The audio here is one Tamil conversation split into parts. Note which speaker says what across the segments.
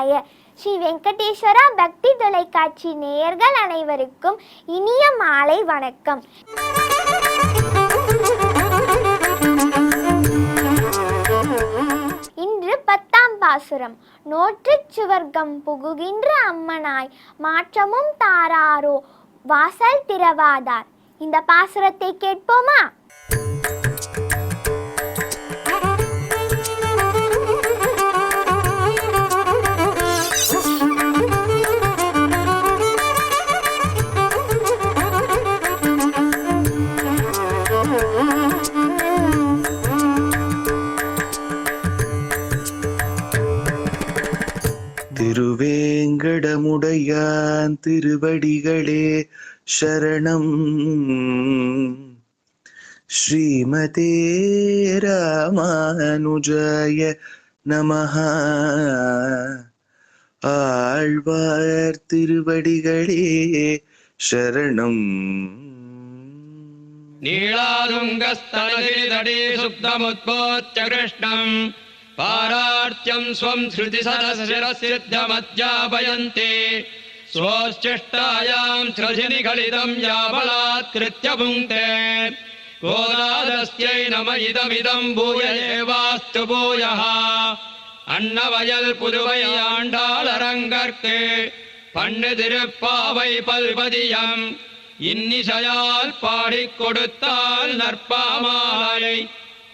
Speaker 1: நமச்சிவாய. ஸ்ரீ வெங்கடேஸ்வரா பக்தி தொலைக்காட்சி நேயர்கள் அனைவருக்கும் இனிய மாலை வணக்கம். இன்று 10ஆம் பாசுரம். நோற்றுச் சுவர்க்கம் புகுகின்ற அம்மனாய் மாற்றமும் தாராரோ வாசல் திறவாதார். இந்த பாசுரத்தை கேட்போமா?
Speaker 2: திருவேங்கடமுடையான் திருவடிகளே சரணம். ஸ்ரீமதே ராமானுஜாய நமஹ. ஆழ்வார் திருவடிகளே சரணம்.
Speaker 3: நீளாதுங்கஸ்தனகிரிதடே சுப்தமுத்போத்ய கிருஷ்ணம் பாரார்த்தியம் ஸ்வம் ஸ்ருதிசரசிரசித்தமத்யாபயந்தே ஸ்வோஷ்சிஷ்டாயாம் ஸ்ரஜினிகலிதம் யாபலாத்கிருத்ய புங்க்தே கோதாதஸ்யை நம இதமிதம் பூய ஏவாஸ்து பூயः. அன்னவயல் புதுவை ஆண்டாள் அரங்கற்கு பண்ணு திருப்பாவை பல்பதியம் இன்னிசையால் பாடிக் கொடுத்தால் நற்பாமாலை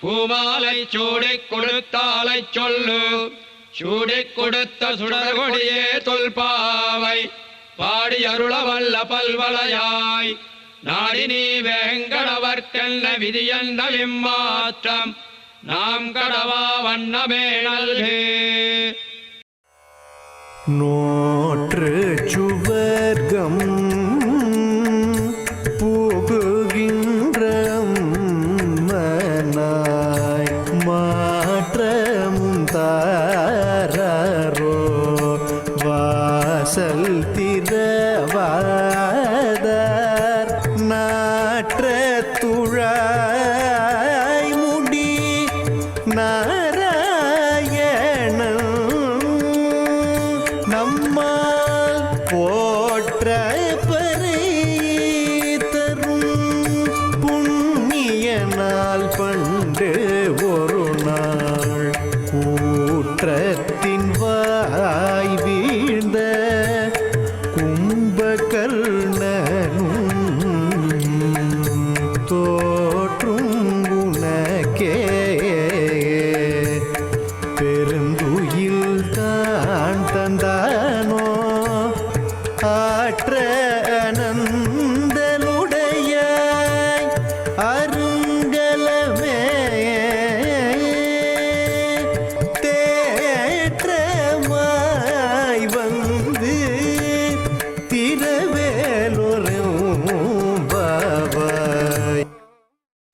Speaker 3: பூமாலை சூடிக் கொடுத்தாலை சொல்லு. சூடிக் கொடுத்த சுடர்கொடியே தொல்பாவை பாடி அருளவல்ல பல்வளையாய் நாடி நீ வேங்கடவர்க்கென்ன விதியென்ன விம்மாற்றம் நாம் கடவா வண்ணமே நல்கு.
Speaker 4: நோற்று சுவர்க்கம் புகுகின்ற அம்மனாய் மாற்றமும் தாராரோ வாசல் திறவாதார். நாற்ற துழாய் முடி நாராயணன் நம்மால் போற்ற பறை தரும் புண்ணியனால் பண்டு ஒரு நாள் கூற்றத்தின் வாய் வீழ்ந்த கும்பகர்ணனும் தோற்றும் உனக்கே பெருந்துயில் தான் தந்தானோ ஆற்ற அனந்தலுடையாய் அருங்கலமே தேற்றமாய் வந்து திரவேலோரும் பாவாய்.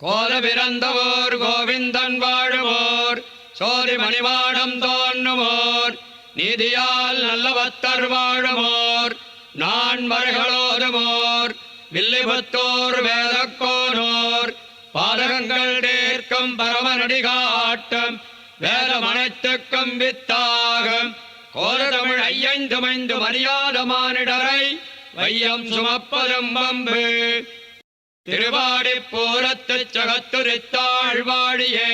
Speaker 3: கோல பிறந்தவோர் கோவிந்தன் வாழுவோர் சோதி மணிமாடம் தோன்றுமோர் நீதியால் நல்லவத்தர் வாழுமோர் நான்மறைகளோதுமோர் வில்லிபுத்தோர் வேதக்கோனோர் பாதகங்கள் தேர்க்கும் பரமநடி காட்டும் வேதம் அனைத்துக்கும் வித்தாகும் கோலதமிழ் ஐயந்துமைந்து மரியாத மானிடரை வையம் சுமப்பதும் வம்பு. திருவாடி பூரத்துச் சகத்துரித்தாள் வாழியே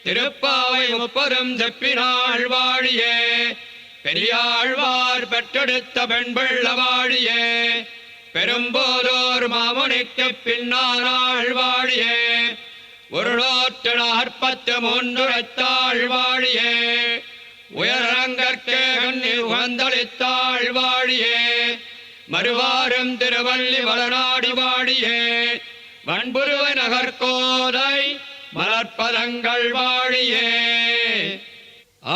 Speaker 3: திருப்பாவை முப்பதும் செப்பினாள் வாழியே பெரியாழ்வார் பெற்றெடுத்த பெண்பிள்ள வாழியே பெரும்போதோர் மாமுனிக்கு பின்னானாள் வாழியே ஒரு 143 வாழியே உயரங்கற்கே கண்ணில் உகந்தளித்தாள் வாழியே மறுவாரும் திருவள்ளி வளநாடி வாழியே வன்புருவை நகர்கோதை மலர்ப்பதங்கள் வாழியே.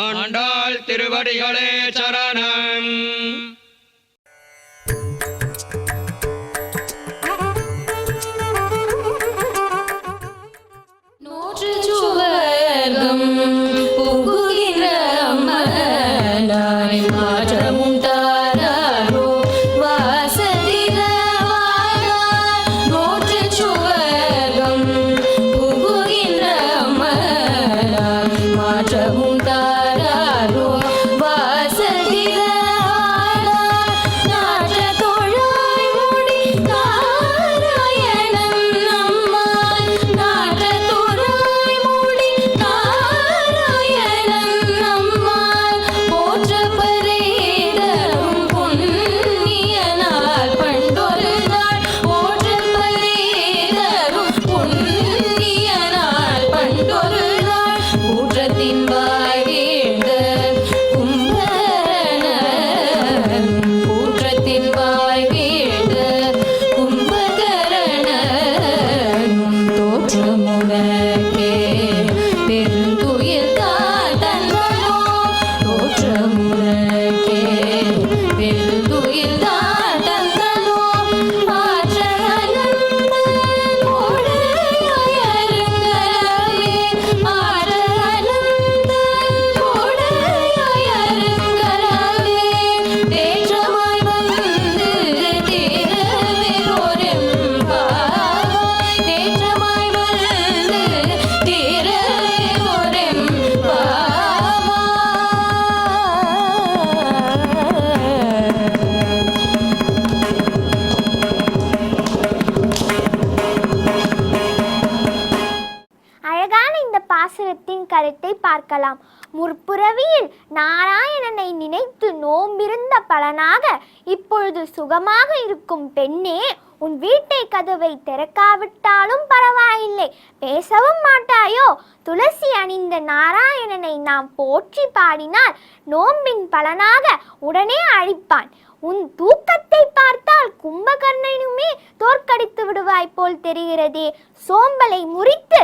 Speaker 3: ஆண்டாள் திருவடிகளே சரணம்.
Speaker 5: நோற்று சுவர்க்கம் புகுகின்ற அம்மனாய் மாற்றமும் தாராரோ வாசல் திறவாதார். நோற்று சுவர்க்கம் புகுகின்ற அம்மனாய் மாற்றமும் தாராரோ வாசல்
Speaker 1: கருத்தை பார்க்கலாம். முற்பிறவியில் நாராயணனை நினைத்து நோம்பிருந்த பலனாக இப்பொழுது சுகமாக இருக்கும் பெண்ணே, உன் வீட்டை கதவை திறக்காவிட்டாலும் பரவாயில்லை, பேசவும் மாட்டாயோ? துளசி அணிந்த நாராயணனை நாம் போற்றி பாடினால் நோம்பின் பலனாக உடனே அழிப்பான். உன் தூக்கத்தை பார்த்தால் கும்பகர்ணனுமே தோற்கடித்து விடுவாய் போல் தெரிகிறதே. சோம்பலை முறித்து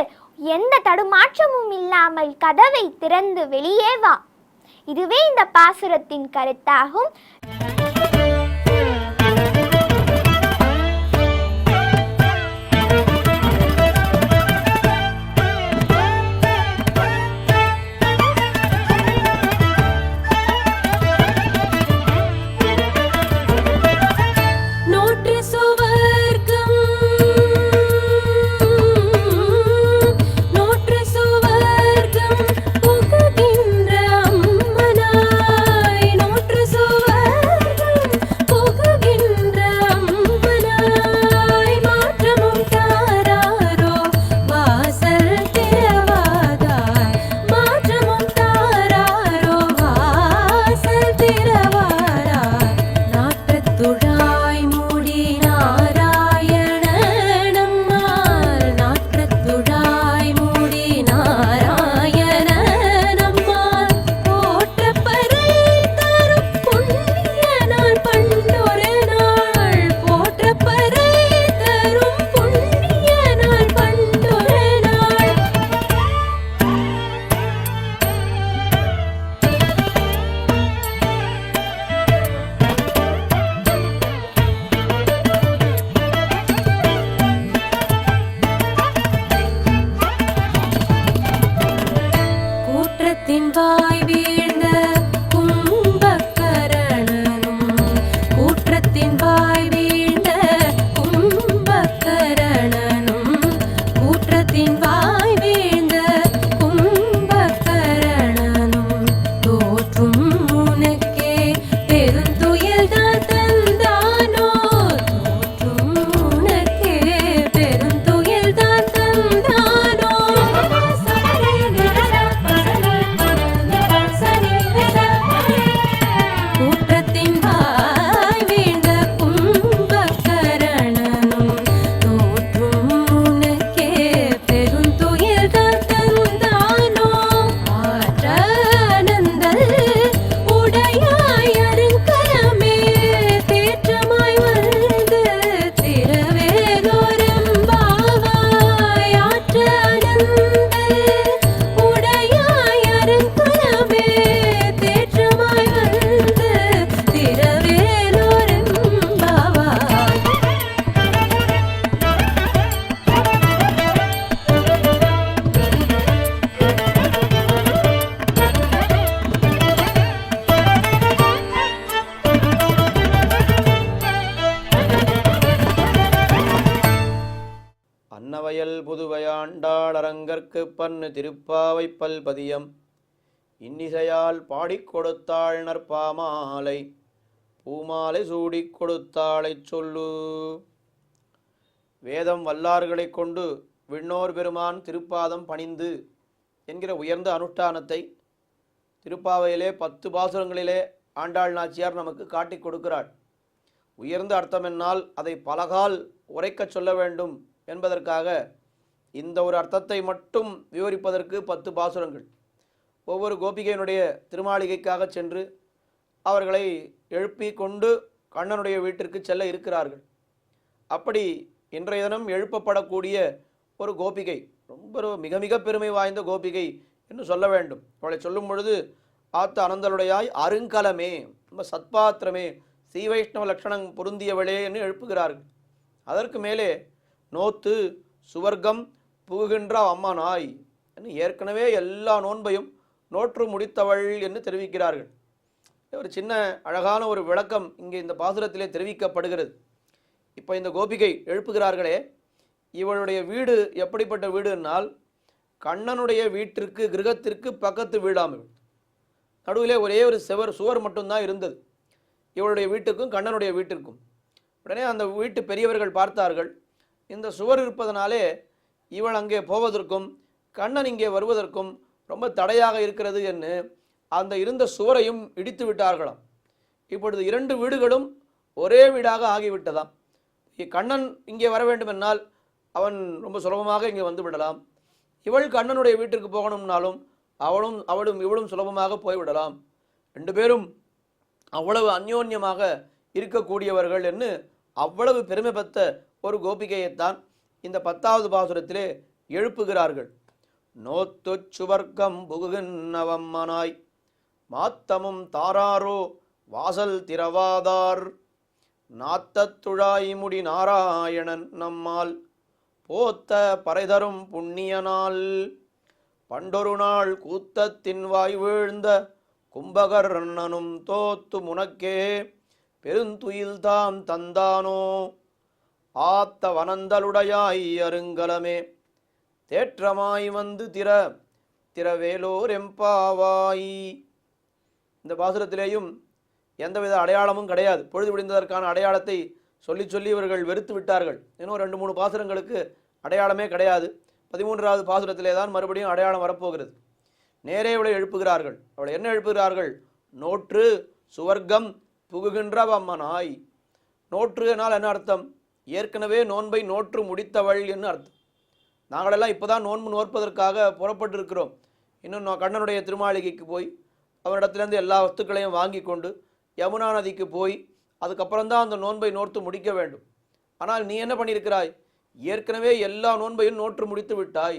Speaker 1: எந்த தடுமாற்றமும் இல்லாமல் கதவை திறந்து வெளியே வா. இதுவே இந்த பாசுரத்தின் கருத்தாகும்.
Speaker 6: அன்னவயல் புதுவையாண்டாள் அரங்கற்கு பன்னு திருப்பாவை பல்பதியம் இன்னிசையால் பாடிக் கொடுத்தாள் நற்பாமாலை பூமாலை சூடிக் கொடுத்தாளைச் சொல்லு. வேதம் வல்லார்களை கொண்டு விண்ணோர் பெருமான் திருப்பாதம் பணிந்து என்கிற உயர்ந்த அனுஷ்டானத்தை திருப்பாவையிலே 10 பாசுரங்களிலே ஆண்டாள் நாச்சியார் நமக்கு காட்டிக் கொடுக்கிறாள். உயர்ந்த அர்த்தம் என்னால் அதை பலகால் உரைக்கச் சொல்ல வேண்டும் என்பதற்காக இந்த ஒரு அர்த்தத்தை மட்டும் விவரிப்பதற்கு 10 பாசுரங்கள். ஒவ்வொரு கோபிகையினுடைய திருமாளிகைக்காக சென்று அவர்களை எழுப்பி கொண்டு கண்ணனுடைய வீட்டிற்கு செல்ல இருக்கிறார்கள். அப்படி இன்றைய தினம் எழுப்பப்படக்கூடிய ஒரு கோபிகை, ரொம்ப மிக மிக பெருமை வாய்ந்த கோபிகை என்று சொல்ல வேண்டும். அவளை சொல்லும் பொழுது ஆத்த அனந்தலுடையாய் அருங்கலமே, ரொம்ப சத்பாத்திரமே, ஸ்ரீ வைஷ்ணவ லட்சணம் பொருந்தியவளே என்று எழுப்புகிறார்கள். அதற்கு மேலே நோத்து சுவர்க்கம் புகுகின்ற அம்மனாய் என்று ஏற்கனவே எல்லா நோன்பையும் நோற்று முடித்தவள் என்று தெரிவிக்கிறார்கள். ஒரு சின்ன அழகான ஒரு விளக்கம் இங்கே இந்த பாசுரத்திலே தெரிவிக்கப்படுகிறது. இப்போ இந்த கோபிகை எழுப்புகிறார்களே, இவளுடைய வீடு எப்படிப்பட்ட வீடு என்னால் கண்ணனுடைய வீட்டிற்கு கிரகத்திற்கு பக்கத்து வீடாமல் நடுவிலே ஒரே ஒரு சுவர் மட்டும்தான் இருந்தது இவளுடைய வீட்டுக்கும் கண்ணனுடைய வீட்டிற்கும். உடனே அந்த வீட்டு பெரியவர்கள் பார்த்தார்கள், இந்த சுவர் இருப்பதனாலே இவள் அங்கே போவதற்கும் கண்ணன் இங்கே வருவதற்கும் ரொம்ப தடையாக இருக்கிறது என்று அந்த இருந்த சுவரையும் இடித்து விட்டார்களாம். இப்பொழுது 2 வீடுகளும் ஒரே வீடாக ஆகிவிட்டதாம். கண்ணன் இங்கே வர வேண்டுமென்னால் அவன் ரொம்ப சுலபமாக இங்கே வந்து விடலாம். இவள் கண்ணனுடைய வீட்டிற்கு போகணும்னாலும் அவளும் இவளும் சுலபமாக போய்விடலாம். 2 பேரும் அவ்வளவு அந்யோன்யமாக இருக்கக்கூடியவர்கள் என்று அவ்வளவு பெருமை பெற்ற ஒரு கோபிகையைத்தான் இந்த 10வது பாசுரத்திலே எழுப்புகிறார்கள். நோத்து சுவர்க்கம் புகுகின்றவம்மனாய் மாத்தமும் தாராரோ வாசல் திரவாதார் நாத்தத்துழாய் முடி நாராயணன் நம்மால் போத்த பறைதரும் புண்ணியனால் பண்டொரு நாள் கூத்தத்தின் வாய் வீழ்ந்த கும்பகர்ணனும் தோத்து முனக்கே பெருந்துயில்தாம் தந்தானோ ஆத்த வனந்தலுடையாய் அருங்கலமே தேற்றமாய் வந்து திரவேலோர் எம்பாவாய். இந்த பாசுரத்திலேயும் எந்தவித அடையாளமும் கிடையாது. பொழுது விடிந்ததற்கான அடையாளத்தை சொல்லி சொல்லி இவர்கள் வெறுத்து விட்டார்கள். இன்னும் 2-3 பாசுரங்களுக்கு அடையாளமே கிடையாது. 13வது பாசுரத்திலே தான் மறுபடியும் அடையாளம் வரப்போகிறது. நேரே அவளை எழுப்புகிறார்கள். அவளை என்ன எழுப்புகிறார்கள்? நோற்று சுவர்க்கம் புகுகின்றவம்மனாய். நோற்று என்னால் என்ன அர்த்தம்? ஏற்கனவே நோன்பை நோற்று முடித்தவள் என்று அர்த்தம். நாங்களெல்லாம் இப்போ தான் நோன்பு நோற்பதற்காக புறப்பட்டிருக்கிறோம். இன்னும் கண்ணனுடைய திருமாளிகைக்கு போய் அவனிடத்திலேருந்து எல்லா வஸ்துக்களையும் வாங்கி கொண்டு யமுனா நதிக்கு போய் அதுக்கப்புறம்தான் அந்த நோன்பை நோற்று முடிக்க வேண்டும். ஆனால் நீ என்ன பண்ணியிருக்கிறாய்? ஏற்கனவே எல்லா நோன்பையும் நோற்று முடித்து விட்டாய்.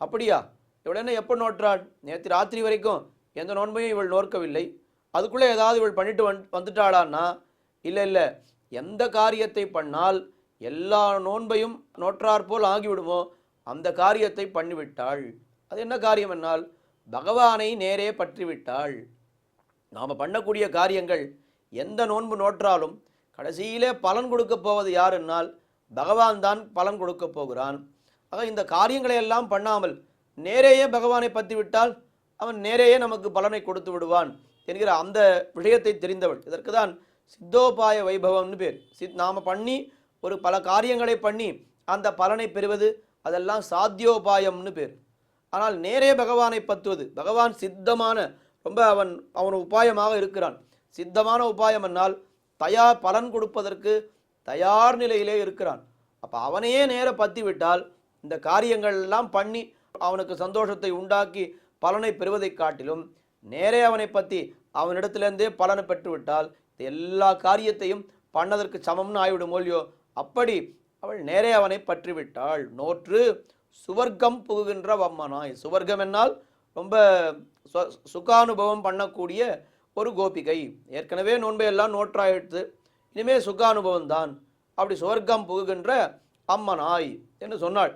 Speaker 6: அப்படியா? இவள் என்ன எப்போ நோற்றாள்? நேற்று ராத்திரி வரைக்கும் எந்த நோன்பையும் இவள் நோற்கவில்லை. அதுக்குள்ளே ஏதாவது இவள் பண்ணிட்டு வந்துட்டாளான்னா இல்லை, எந்த காரியத்தை பண்ணால் எல்லா நோன்பையும் நோற்றாற்போல் ஆகிவிடுமோ அந்த காரியத்தை பண்ணிவிட்டாள். அது என்ன காரியம் என்னால் பகவானை நேரே பற்றிவிட்டாள். நாம் பண்ணக்கூடிய காரியங்கள் எந்த நோன்பு நோற்றாலும் கடைசியிலே பலன் கொடுக்க போவது யார் என்னால் பகவான் தான் பலன் கொடுக்க போகிறான். ஆக இந்த காரியங்களை எல்லாம் பண்ணாமல் நேரேயே பகவானை பற்றி விட்டால் அவன் நேரேயே நமக்கு பலனை கொடுத்து விடுவான் என்கிற அந்த விஷயத்தை தெரிந்தவள். இதற்கு தான் சித்தோபாய வைபவம்னு பேர். நாம் பண்ணி ஒரு பல காரியங்களை பண்ணி அந்த பலனை பெறுவது அதெல்லாம் சாத்தியோபாயம்னு பேர். ஆனால் நேரே பகவானை பற்றுவது, பகவான் சித்தமான ரொம்ப அவன் உபாயமாக இருக்கிறான். சித்தமான உபாயம் என்னால் பலன் கொடுப்பதற்கு தயார் நிலையிலே இருக்கிறான். அப்போ அவனையே நேர பற்றி விட்டால் இந்த காரியங்கள் எல்லாம் பண்ணி அவனுக்கு சந்தோஷத்தை உண்டாக்கி பலனை பெறுவதை காட்டிலும் நேரே அவனை பற்றி அவனிடத்திலிருந்தே பலனை பெற்றுவிட்டால் எல்லா காரியத்தையும் பண்ணதற்கு சமம்னு ஆகிவிடும் இல்லையோ. அப்படி அவள் நேரே அவனை பற்றிவிட்டாள். நோற்று சுவர்க்கம் புகுகின்ற வம்மனாய். சுவர்க்கம் என்னால் ரொம்ப சுகானுபவம் பண்ணக்கூடிய ஒரு கோபிகை. ஏற்கனவே நோன்பை எல்லாம் நோற்றாயிடுத்து, இனிமே சுகானுபவம் தான். அப்படி சுவர்க்கம் புகுகின்ற அம்மனாய் என்று சொன்னாள்.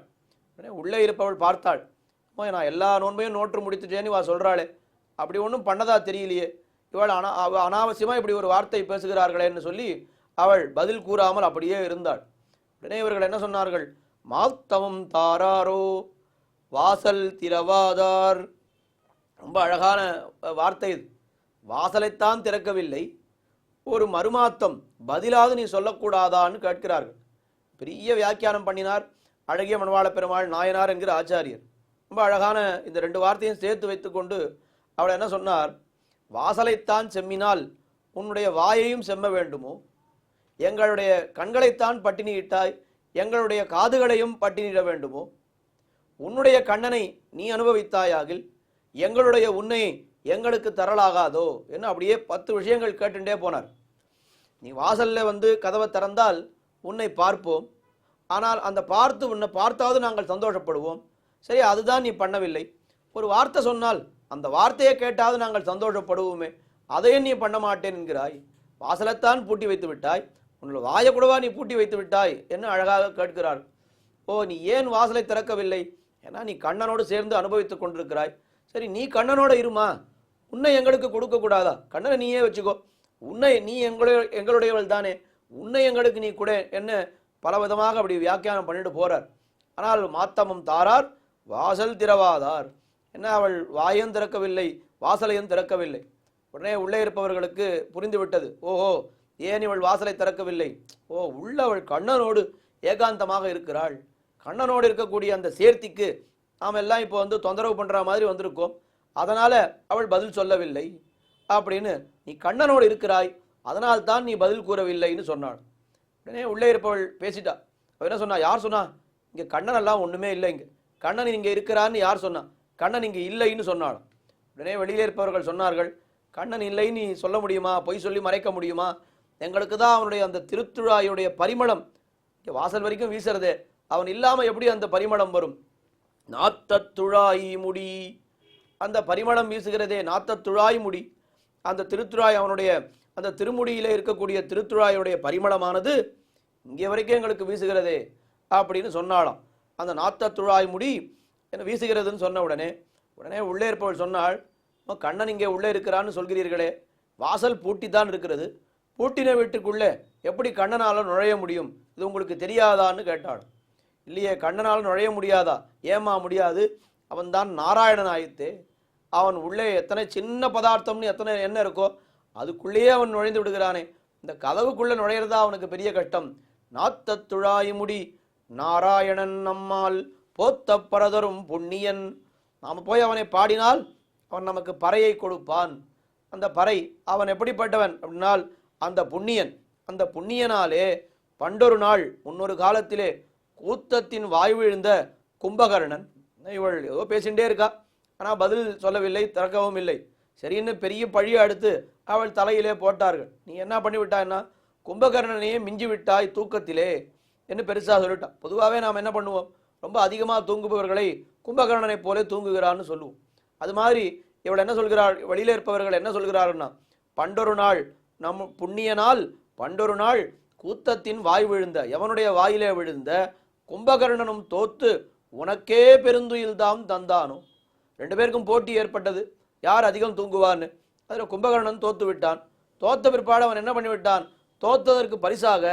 Speaker 6: உள்ளே இருப்பவள் பார்த்தாள், நான் எல்லா நோன்பையும் நோற்று முடித்துட்டேன்னு இவா சொல்கிறாளே, அப்படி ஒன்றும் பண்ணதா தெரியலையே, இவள் அனாவசியமாக இப்படி ஒரு வார்த்தை பேசுகிறார்களேன்னு சொல்லி அவள் பதில் கூறாமல் அப்படியே இருந்தாள். உடனே இவர்கள் என்ன சொன்னார்கள்? மாத்தமும் தாராரோ வாசல் திறவாதார். ரொம்ப அழகான வார்த்தை இது. வாசலைத்தான் திறக்கவில்லை, ஒரு மறுமாத்தம் பதிலாவது நீ சொல்லக்கூடாதான்னு கேட்கிறார்கள். பெரிய வியாக்கியானம் பண்ணினார் அழகிய மணவாள பெருமாள் நாயனார் என்கிற ஆச்சாரியர். ரொம்ப அழகான இந்த 2 வார்த்தையும் சேர்த்து வைத்துக்கொண்டு அவள் என்ன சொன்னார்? வாசலைத்தான் செம்மினால் உன்னுடைய வாயையும் செம்ம வேண்டுமோ? எங்களுடைய கண்களைத்தான் பட்டினியிட்டாய், எங்களுடைய காதுகளையும் பட்டினியிட வேண்டுமோ? உன்னுடைய கண்ணனை நீ அனுபவித்தாயாகில் எங்களுடைய உன்னை எங்களுக்கு தரலாகாதோ என்று அப்படியே 10 விஷயங்கள் கேட்டுட்டே போனார். நீ வாசல்ல கதவை திறந்தால் உன்னை பார்ப்போம், ஆனால் அந்த உன்னை பார்த்தாவது நாங்கள் சந்தோஷப்படுவோம். சரி, அதுதான் நீ பண்ணவில்லை. ஒரு வார்த்தை சொன்னால் அந்த வார்த்தையை கேட்டாவது நாங்கள் சந்தோஷப்படுவோமே, அதையும் நீ பண்ண மாட்டேன் என்கிறாய். வாசலைத்தான் பூட்டி வைத்து விட்டாய், உன்னோட வாயை கூடவா நீ பூட்டி வைத்து விட்டாய் என்று அழகாக கேட்கிறார். ஓ, நீ ஏன் வாசலை திறக்கவில்லை? ஏன்னா நீ கண்ணனோடு சேர்ந்து அனுபவித்துக் கொண்டிருக்கிறாய். சரி, நீ கண்ணனோட இருமா, உன்னை எங்களுக்கு கொடுக்கக்கூடாதா? கண்ணனை நீயே வச்சுக்கோ, உன்னை நீ எங்களுடையவள் தானே, உன்னை எங்களுக்கு நீ கூட என்ன பல விதமாக அப்படி வியாக்கியானம் பண்ணிட்டு போறார். ஆனால் மாத்தமும் தாரார் வாசல் திறவாதார். என்ன, அவள் வாயும் திறக்கவில்லை, வாசலையும் திறக்கவில்லை. உடனே உள்ளே இருப்பவர்களுக்கு புரிந்துவிட்டது, ஓஹோ, ஏன் இவள் வாசலை திறக்கவில்லை? ஓ, உள்ளவள் கண்ணனோடு ஏகாந்தமாக இருக்கிறாள். கண்ணனோடு இருக்கக்கூடிய அந்த சேர்த்திக்கு நாம் எல்லாம் இப்போ தொந்தரவு பண்ணுற மாதிரி வந்திருக்கோம். அதனால அவள் பதில் சொல்லவில்லை அப்படின்னு. நீ கண்ணனோடு இருக்கிறாய், அதனால்தான் நீ பதில் கூறவில்லைன்னு சொன்னாள். உடனே உள்ளே இருப்பவள் பேசிட்டா. அவள் என்ன சொன்னா? யார் சொன்னா? இங்கே கண்ணன் எல்லாம் ஒன்றுமே இல்லை, இங்கே கண்ணன் இங்கே இருக்கிறான்னு யார் சொன்னா? கண்ணன் இங்கே இல்லைன்னு சொன்னாள். உடனே வெளியிலே இருப்பவர்கள் சொன்னார்கள், கண்ணன் இல்லைன்னு நீ சொல்ல முடியுமா? பொய் சொல்லி மறைக்க முடியுமா? எங்களுக்கு தான் அவனுடைய அந்த திருத்துழாயுடைய பரிமளம் இங்கே வாசல் வரைக்கும் வீசுறதே, அவன் இல்லாமல் எப்படி அந்த பரிமளம் வரும்? நாத்தத்துழாய் முடி, அந்த பரிமளம் வீசுகிறதே நாத்தத்துழாய் முடி, அந்த திருத்துழாய் அவனுடைய அந்த திருமுடியிலே இருக்கக்கூடிய திருத்துழாயுடைய பரிமளமானது இங்கே வரைக்கும் எங்களுக்கு வீசுகிறதே அப்படின்னு சொன்னாலாம். அந்த நாத்தத்துழாய் முடி என்ன வீசுகிறதுன்னு சொன்ன உடனே உள்ளே இருப்பவள் சொன்னாள், கண்ணன் இங்கே உள்ளே இருக்கிறான்னு சொல்கிறீர்களே, வாசல் பூட்டி தான் இருக்கிறது, பூட்டின வீட்டுக்குள்ளே எப்படி கண்ணனால் நுழைய முடியும்? இது உங்களுக்கு தெரியாதான்னு கேட்டாள். இல்லையே, கண்ணனால் நுழைய முடியாதா? ஏமா முடியாது? அவன் தான் நாராயணன் ஆயித்தே, அவன் உள்ளே எத்தனை சின்ன பதார்த்தம்னு எத்தனை என்ன இருக்கோ அதுக்குள்ளேயே அவன் நுழைந்து விடுகிறானே, இந்த கதவுக்குள்ளே நுழையிறதா அவனுக்கு பெரிய கஷ்டம். நாத்தத்துழாய் முடி நாராயணன் நம்மால் போத்த பரதரும் புண்ணியன், நாம் போய் அவனை பாடினால் அவன் நமக்கு பறையை கொடுப்பான். அந்த பறை அவன் எப்படிப்பட்டவன் அப்படின்னால் அந்த புண்ணியன், அந்த புண்ணியனாலே பண்டொரு நாள் முன்னொரு காலத்திலே கூத்தத்தின் வாய் விழுந்த கும்பகர்ணன். இவள் ஏதோ பேசிகிட்டே இருக்கா, ஆனால் பதில் சொல்லவில்லை, திறக்கவும் இல்லை. சரின்னு பெரிய பழியை அடுத்து அவள் தலையிலே போட்டார்கள். நீ என்ன பண்ணிவிட்டான்னா, கும்பகர்ணனையே மிஞ்சி விட்டாய் தூக்கத்திலே என்று பெருசாக சொல்லிட்டான். பொதுவாகவே நாம் என்ன பண்ணுவோம், ரொம்ப அதிகமாக தூங்குபவர்களை கும்பகர்ணனை போலே தூங்குகிறான்னு சொல்லுவோம். அது மாதிரி இவள் என்ன சொல்கிறாள், வெளியில இருப்பவர்கள் என்ன சொல்கிறார்கள்னா, பண்டொரு நாள் நம் புண்ணியனால் பண்டொரு நாள் கூத்தத்தின் வாய் விழுந்த, எவனுடைய வாயிலே விழுந்த கும்பகர்ணனும் தோத்து உனக்கே பெருந்துயில்தாம் தந்தானோ. ரெண்டு பேருக்கும் போட்டி ஏற்பட்டது, யார் அதிகம் தூங்குவான்னு. அதில் கும்பகர்ணன் தோத்து விட்டான். தோத்த பிற்பாடு அவன் என்ன பண்ணிவிட்டான், தோத்ததற்கு பரிசாக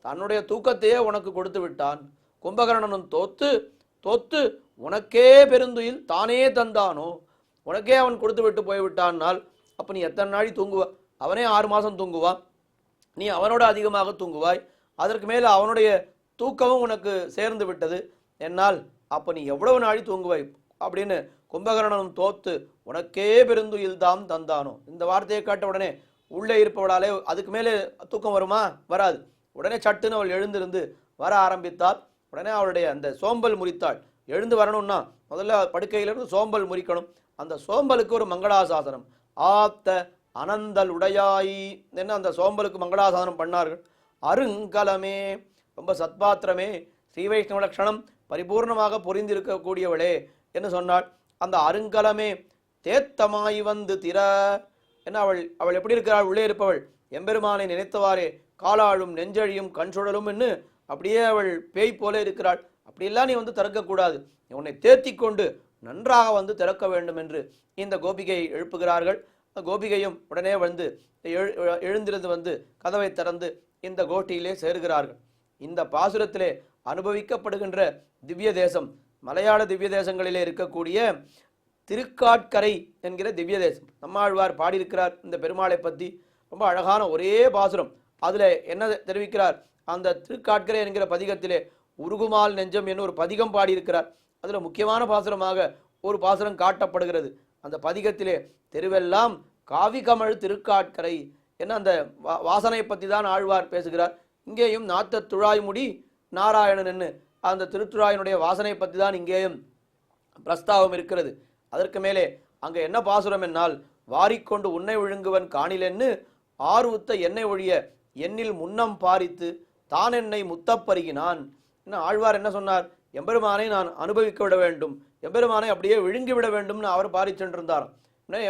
Speaker 6: தன்னுடைய தூக்கத்தையே உனக்கு கொடுத்து விட்டான். கும்பகர்ணனும் தோத்து தோத்து உனக்கே பெருந்துயில் தானே தந்தானோ, உனக்கே அவன் கொடுத்து விட்டு போய்விட்டான்னால் அப்போ நீ எத்தனை நாளை தூங்குவா? அவனே 6 மாதம் தூங்குவான், நீ அவனோட அதிகமாக தூங்குவாய், அதற்கு மேலே அவனுடைய தூக்கமும் உனக்கு சேர்ந்து விட்டது என்னால் அப்போ நீ எவ்வளவு நாளை தூங்குவாய் அப்படின்னு கும்பகர்ணனும் தோத்து உனக்கே பெருந்துயில் தாம் தந்தானோ. இந்த வார்த்தையை கேட்ட உடனே உள்ளே இருப்பவளாலே அதுக்கு மேலே தூக்கம் வருமா? வராது. உடனே சட்டுன்னு அவள் எழுந்திருந்து வர ஆரம்பித்தாள். உடனே அவளுடைய அந்த சோம்பல் முறித்தாள். எழுந்து வரணும்னா முதல்ல படுக்கையிலிருந்து சோம்பல் முறிக்கணும். அந்த சோம்பலுக்கு ஒரு மங்களாசாசனம், ஆத்த அனந்தல் உடையாய் என்ன அந்த சோம்பலுக்கு மங்களாசாசனம் பண்ணார்கள். அருங்கலமே, ரொம்ப சத்பாத்திரமே, ஸ்ரீ வைஷ்ணவ லட்சணம் பரிபூர்ணமாக பொறிந்திருக்கக்கூடியவளே என்று சொன்னாள். அந்த அருங்கலமே தேத்தமாய் வந்து திற என்ன அவள் எப்படி இருக்கிறாள்? உள்ளே இருப்பவள் எம்பெருமானை நினைத்தவாறே காலாழும் நெஞ்சழியும் கண் சுழலும் என்று அப்படியே அவள் பேய் போல இருக்கிறாள். அப்படியெல்லாம் நீ வந்து திறக்கக்கூடாது, உன்னை தேத்தி கொண்டு நன்றாக வந்து திறக்க வேண்டும் என்று இந்த கோபிகை எழுப்புகிறார்கள். கோபிகையும் உடனே வந்து எழுந்திருந்து வந்து கதவை திறந்து இந்த கோஷ்டியிலே சேர்கிறார்கள். இந்த பாசுரத்திலே அனுபவிக்கப்படுகின்ற திவ்ய தேசம் மலையாள திவ்ய தேசங்களிலே இருக்கக்கூடிய திருக்காட்கரை என்கிற திவ்ய தேசம். நம்மாழ்வார் பாடியிருக்கிறார் இந்த பெருமாளை பற்றி, ரொம்ப அழகான ஒரே பாசுரம். அதில் என்ன தெரிவிக்கிறார், அந்த திருக்காட்கரை என்கிற பதிகத்திலே உருகுமால் நெஞ்சம் என்று ஒரு பதிகம் பாடியிருக்கிறார். அதில் முக்கியமான பாசுரமாக ஒரு பாசுரம் காட்டப்படுகிறது. அந்த பதிகத்திலே தெருவெல்லாம் காவி கமழ் திருக்காட்கரை என்ன அந்த வாசனை பற்றி தான் ஆழ்வார் பேசுகிறார். இங்கேயும் நாத்த துழாய் முடி நாராயணன் என்று அந்த திருத்துழாயினுடைய வாசனை பற்றி தான் இங்கேயும் பிரஸ்தாவம் இருக்கிறது. அதற்கு மேலே அங்கே என்ன பாசுரம் என்னால், வாரிக்கொண்டு உன்னை விழுங்குவன் காணிலென்னு ஆர்வுத்த எண்ணெய் ஒழிய எண்ணில் முன்னம் பாரித்து தான் என்னை முத்தப்பருகினான். என்ன ஆழ்வார் என்ன சொன்னார், எம்பெருமானை நான் அனுபவிக்க விட வேண்டும், எம்பெருமானை அப்படியே விழுங்கி விட வேண்டும்னு அவர் பாரி சென்றிருந்தாராம்.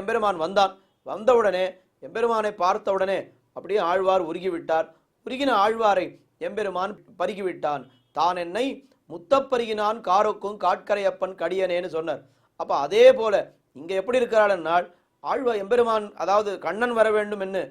Speaker 6: எம்பெருமான் வந்தான். வந்தவுடனே எம்பெருமானை பார்த்தவுடனே அப்படியே ஆழ்வார் உருகிவிட்டார். உருகின ஆழ்வாரை எம்பெருமான் பருகிவிட்டான். தான் என்னை முத்தப்பருகினான் காரோக்கும் காட்கரையப்பன் கடியனேன்னு சொன்னார். அப்போ அதே போல இங்கே எப்படி இருக்கிறாள் என்னால், ஆழ்வார் எம்பெருமான் அதாவது கண்ணன் வர வேண்டும் என்று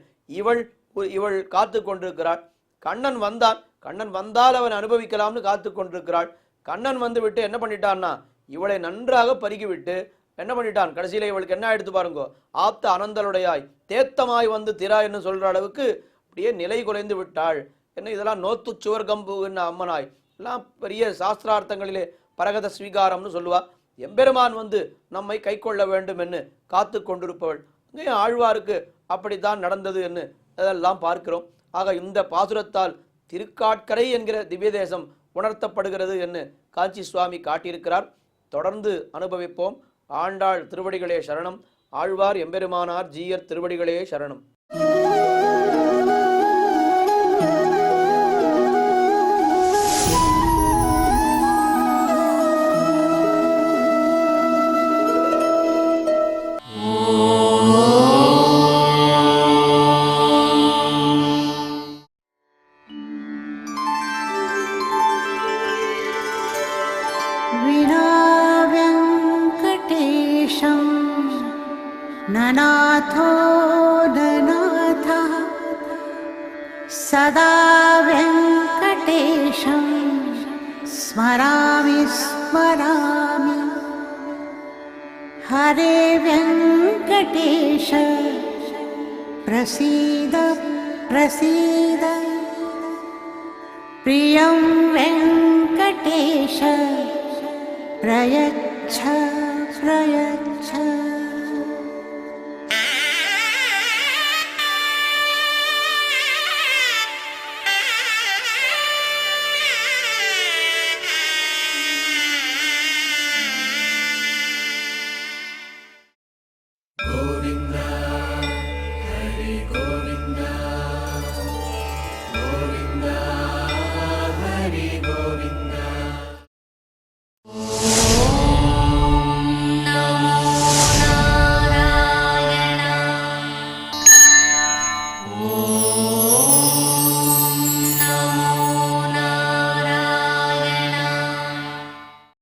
Speaker 6: இவள் காத்து கொண்டிருக்கிறாள். கண்ணன் வந்தான், கண்ணன் வந்தால் அவன் அனுபவிக்கலாம்னு காத்து கொண்டிருக்கிறாள். கண்ணன் வந்து விட்டு என்ன பண்ணிட்டான்னா இவளை நன்றாக பருகிவிட்டு என்ன பண்ணிட்டான், கடைசியில் இவளுக்கு என்ன எடுத்து பாருங்கோ, ஆப்த அனந்தலுடையாய் தேத்தமாய் வந்து திரா என்று சொல்கிற அளவுக்கு அப்படியே நிலை குலைந்து விட்டாள். என்ன இதெல்லாம் நோத்து சுவர்கம்பு என்ன அம்மனாய் எல்லாம் பெரிய சாஸ்திரார்த்தங்களிலே பரகத ஸ்வீகாரம்னு சொல்லுவா. எம்பெருமான் வந்து நம்மை கை கொள்ள வேண்டும் என்று காத்து கொண்டிருப்பவள். இங்கே ஆழ்வாருக்கு அப்படித்தான் நடந்தது என்று அதெல்லாம் பார்க்கிறோம். ஆக இந்த பாசுரத்தால் திருக்காட்கரை என்கிற திவ்ய தேசம் உணர்த்தப்படுகிறது என்று காஞ்சி சுவாமி காட்டியிருக்கிறார். தொடர்ந்து அனுபவிப்போம். ஆண்டாள் திருவடிகளே சரணம். ஆழ்வார் எம்பெருமானார் ஜீயர் திருவடிகளே சரணம்.
Speaker 7: विनाव्यङ्कटेशं ननाथो ननाथः सदा व्यङ्कटेशं स्मरामि स्मरामि हरे व्यङ्कटेश प्रसीद प्रसीद प्रियं वेङ्कटेश प्रयच्छ प्रयच्छ